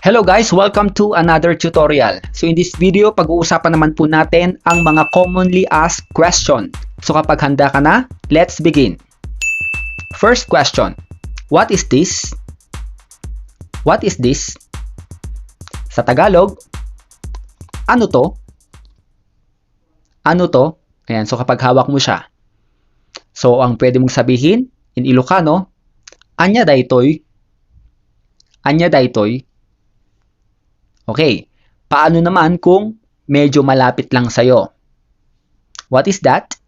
Hello guys! Welcome to another tutorial. So in this video, pag-uusapan naman po natin ang mga commonly asked question. So kapag handa ka na, let's begin. First question. What is this? What is this? Sa Tagalog, ano to? Ano to? Ayan, so kapag hawak mo siya. So ang pwede mong sabihin, in Ilocano, anya daytoy? Anya daytoy? Okay, paano naman kung medyo malapit lang sa'yo? What is that?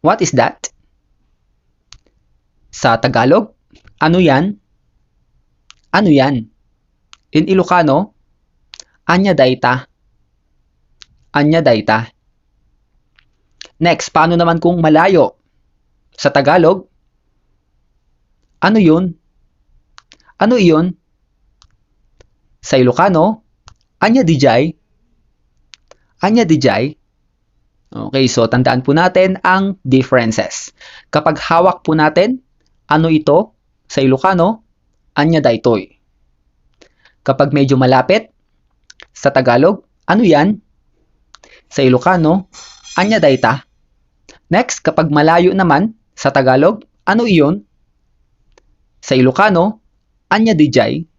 What is that? Sa Tagalog, ano yan? Ano yan? In Ilocano, anya dayta? Anya dayta? Next, paano naman kung malayo? Sa Tagalog, ano yun? Ano iyon? Sa Ilocano, anya dijay? Anya dijay? Okay, so tandaan po natin ang differences. Kapag hawak po natin, ano ito? Sa Ilocano, anya daytoy. Kapag medyo malapit, sa Tagalog, ano yan? Sa Ilocano, anya dayta. Next, kapag malayo naman, sa Tagalog, ano iyon? Sa Ilocano, anya dijay.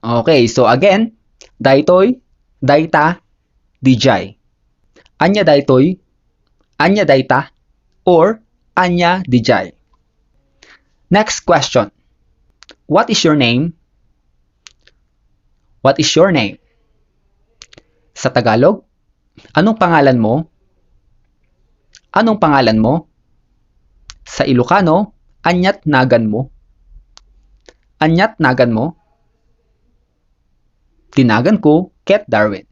Okay, so again, daytoy, dayta, dijay. Anya daytoy, anya dayta, or anya dijay. Next question. What is your name? What is your name? Sa Tagalog, anong pangalan mo? Anong pangalan mo? Sa Ilocano, anyat nagan mo? Anyat nagan mo? Tinagan ko, Ket Darwin.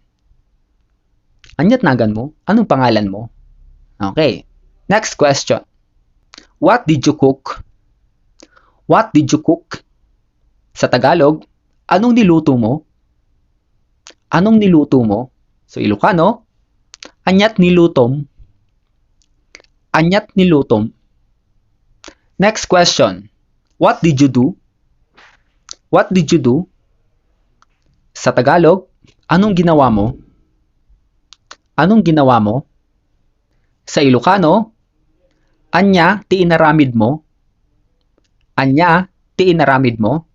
Anyat nagan mo? Anong pangalan mo? Okay. Next question. What did you cook? What did you cook? Sa Tagalog, anong niluto mo? Anong niluto mo? So, Ilocano, anyat nilutom. Anyat nilutom. Next question. What did you do? What did you do? Sa Tagalog, anong ginawa mo? Anong ginawa mo? Sa Ilocano, anya ti inaramid mo? Anya ti inaramid mo?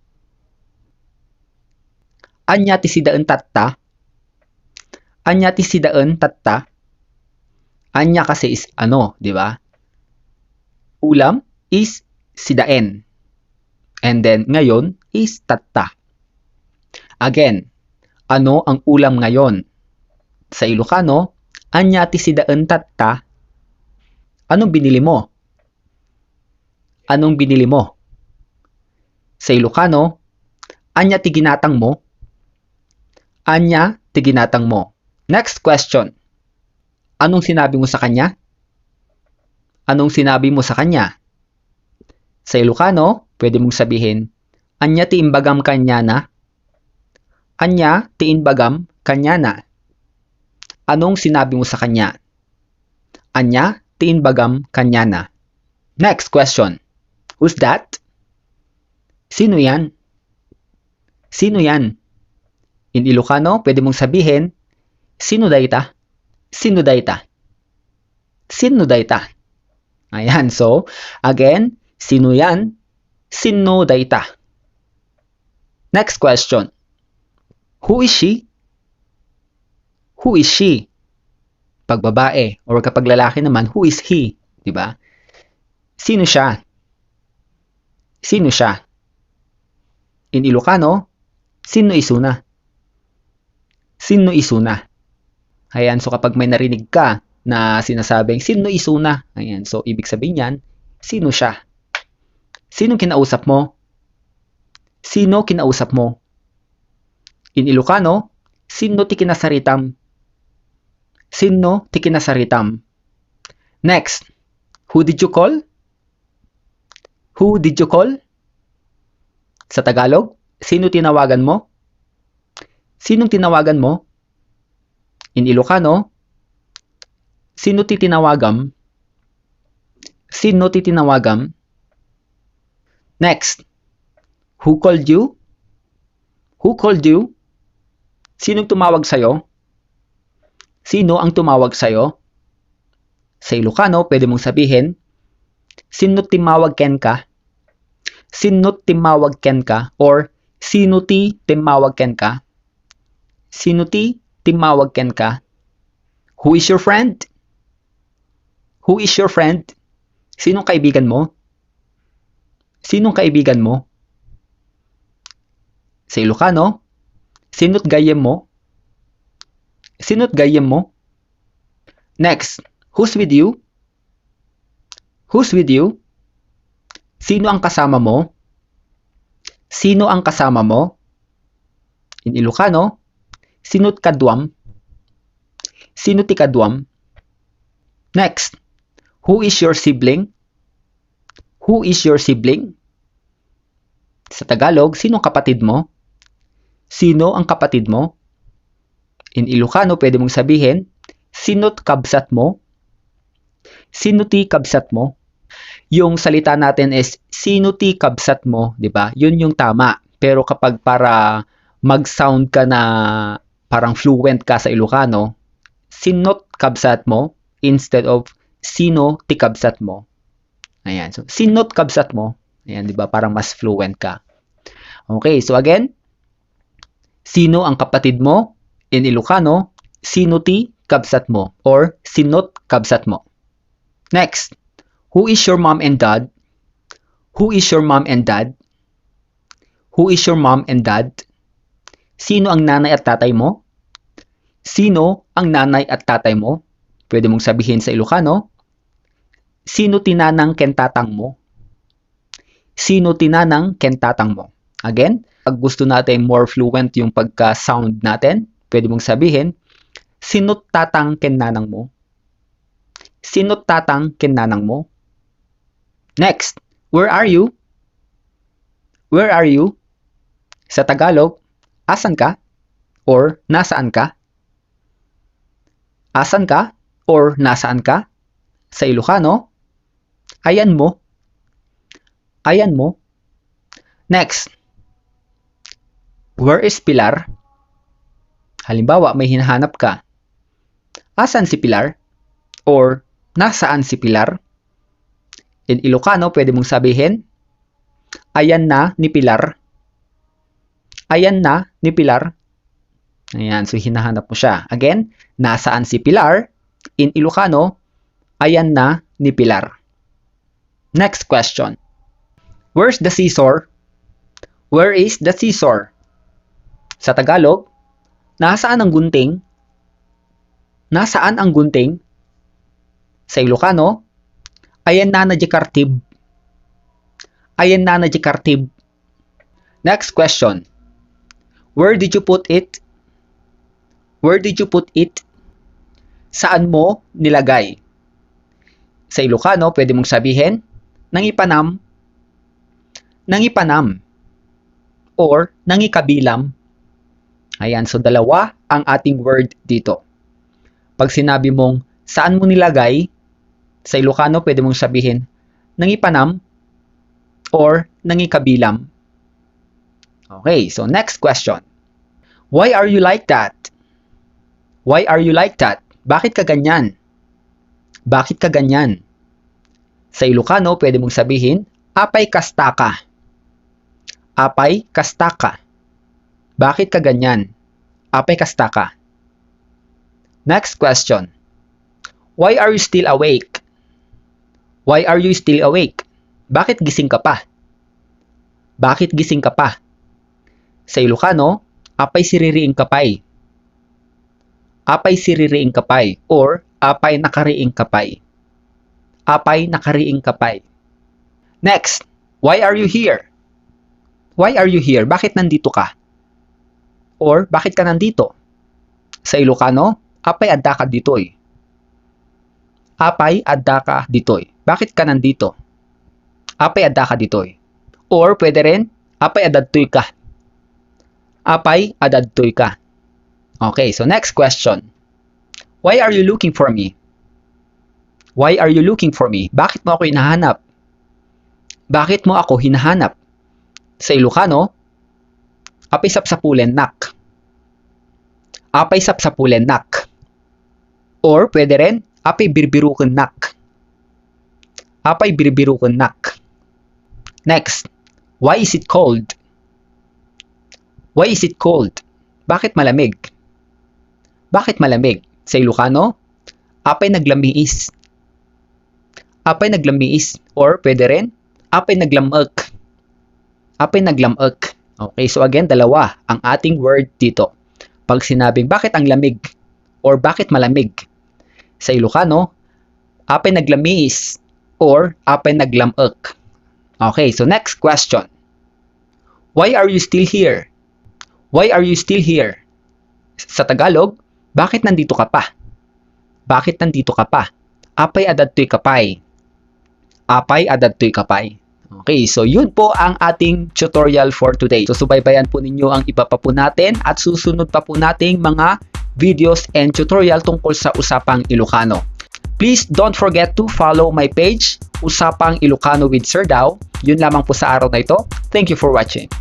Anya ti sidaan tatta? Anya ti sidaan tatta? Anya kasi is ano, di ba? Ulam is sidaen. And then ngayon is tatta. Again, ano ang ulam ngayon? Sa Ilocano, anya ti sidaan tatta? Anong binili mo? Anong binili mo? Sa Ilocano, anya ti ginatang mo? Anya ti ginatang mo. Next question. Anong sinabi mo sa kanya? Anong sinabi mo sa kanya? Sa Ilocano, pwede mong sabihin, anya ti imbagam kanya na? Anya ti inbagam kanya na? Anong sinabi mo sa kanya? Anya ti inbagam kanya na? Next question. Who's that? Sino yan? Sino yan? In Ilocano, pwede mong sabihin, sino dayta? Sino dayta? Sino dayta? Ayan, so, again, sino yan? Sino dayta? Next question. Who is she? Who is she? Pag babae, or kapag lalaki naman, who is he? Diba? Sino siya? Sino siya? In Ilocano, sino isuna? Sino isuna? Ayan, so kapag may narinig ka na sinasabing, sino isuna? Ayan, so ibig sabihin yan, sino siya? Sino kinausap mo? Sino kinausap mo? In Ilocano, sino ti kinasaritam? Sino ti kinasaritam? Next, who did you call? Who did you call? Sa Tagalog, sino tinawagan mo? Sinong tinawagan mo? In Ilocano, sino ti tinawagam? Sino ti tinawagam? Next, who called you? Who called you? Sinong tumawag sa'yo? Sino ang tumawag sa'yo? Sa Ilocano, pwede mong sabihin, sino timawag ken ka? Sino timawag ken ka? Or, sino ti timawag ken ka? Sino ti timawag ken ka? Who is your friend? Who is your friend? Sinong kaibigan mo? Sinong kaibigan mo? Sa Ilocano, sino't gayem mo? Sino't gayem mo? Next, who's with you? Who's with you? Sino ang kasama mo? Sino ang kasama mo? In Ilocano, sino't kadwam? Sino ti kadwam? Next, who is your sibling? Who is your sibling? Sa Tagalog, sinong kapatid mo? Sino ang kapatid mo? In Ilocano, pwede mong sabihin, sino't kabsat mo? Sino ti kabsat mo? Yung salita natin is, sino ti kabsat mo? Diba? Yun yung tama. Pero kapag para mag-sound ka na parang fluent ka sa Ilocano, sino't kabsat mo instead of sino ti kabsat mo. Ayan. So, sino't kabsat mo? Ayan, diba? Parang mas fluent ka. Okay, so again, sino ang kapatid mo? In Ilocano, sino ti kabsat mo? Or sino't kabsat mo? Next, who is your mom and dad? Who is your mom and dad? Who is your mom and dad? Sino ang nanay at tatay mo? Sino ang nanay at tatay mo? Pwede mong sabihin sa Ilocano, sino tinanang ken tatang mo? Sino tinanang ken tatang mo? Again, pag gusto natin more fluent yung pagka-sound natin, pwede mong sabihin, sino't tatang ken nanang mo? Sino't tatang ken nanang mo? Next, where are you? Where are you? Sa Tagalog, asan ka? Or nasaan ka? Asan ka? Or nasaan ka? Sa Ilocano, ayan mo. Ayan mo. Next, where is Pilar? Halimbawa, may hinahanap ka. Asan si Pilar? Or nasaan si Pilar? In Ilocano, pwede mong sabihin, ayan na ni Pilar. Ayan na ni Pilar. Ayan, so hinahanap mo siya. Again, nasaan si Pilar? In Ilocano, ayan na ni Pilar. Next question. Where's the seesaw? Where is the seesaw? Sa Tagalog, nasaan ang gunting? Nasaan ang gunting? Sa Ilocano, ayan na najikartib. Ayan na najikartib. Next question. Where did you put it? Where did you put it? Saan mo nilagay? Sa Ilocano, pwede mong sabihin, nangipanam, nangipanam, or nangikabilam. Ayan, so dalawa ang ating word dito. Pag sinabi mong, saan mo nilagay? Sa Ilocano, pwede mong sabihin, nangipanam, or nangikabilam. Okay, so next question. Why are you like that? Why are you like that? Bakit ka ganyan? Bakit ka ganyan? Sa Ilocano, pwede mong sabihin, apay kasta ka. Apay kasta ka. Bakit ka ganyan? Apay kasta ka. Next question. Why are you still awake? Why are you still awake? Bakit gising ka pa? Bakit gising ka pa? Sa Ilocano, apay siririing kapay. Apay siririing kapay or apay nakariing kapay. Apay nakariing kapay. Next, why are you here? Why are you here? Bakit nandito ka? Or bakit ka nandito? Sa Ilocano, apay adda ka ditoy. Apay adda ka ditoy. Bakit ka nandito? Apay adda ka ditoy. Or pwede rin, apay adadtoy ka. Apay adadtoy ka. Okay, so next question. Why are you looking for me? Why are you looking for me? Bakit mo ako hinahanap? Bakit mo ako hinahanap? Sa Ilocano, Apay sapsapulen nak. Apay sapsapulen nak. Or pwede rin, apay birbiruken nak. Apay birbiruken nak. Next, why is it cold? Why is it cold? Bakit malamig? Bakit malamig? Sa Ilocano, apay naglamiis. Apay naglamiis. Or pwede rin, apay naglameg. Apay naglameg. Okay, so again, dalawa ang ating word dito. Pag sinabing bakit ang lamig or bakit malamig. Sa Ilocano, apay naglamiis or apay naglameg. Okay, so next question. Why are you still here? Why are you still here? Sa Tagalog, bakit nandito ka pa? Bakit nandito ka pa? Apay adadtoy kapay. Apay adadtoy kapay. Okay, so yun po ang ating tutorial for today. So subaybayan po ninyo ang iba pa po natin at susunod pa po nating mga videos and tutorial tungkol sa Usapang Ilocano. Please don't forget to follow my page, Usapang Ilocano with Sir Dao. Yun lamang po sa araw na ito. Thank you for watching.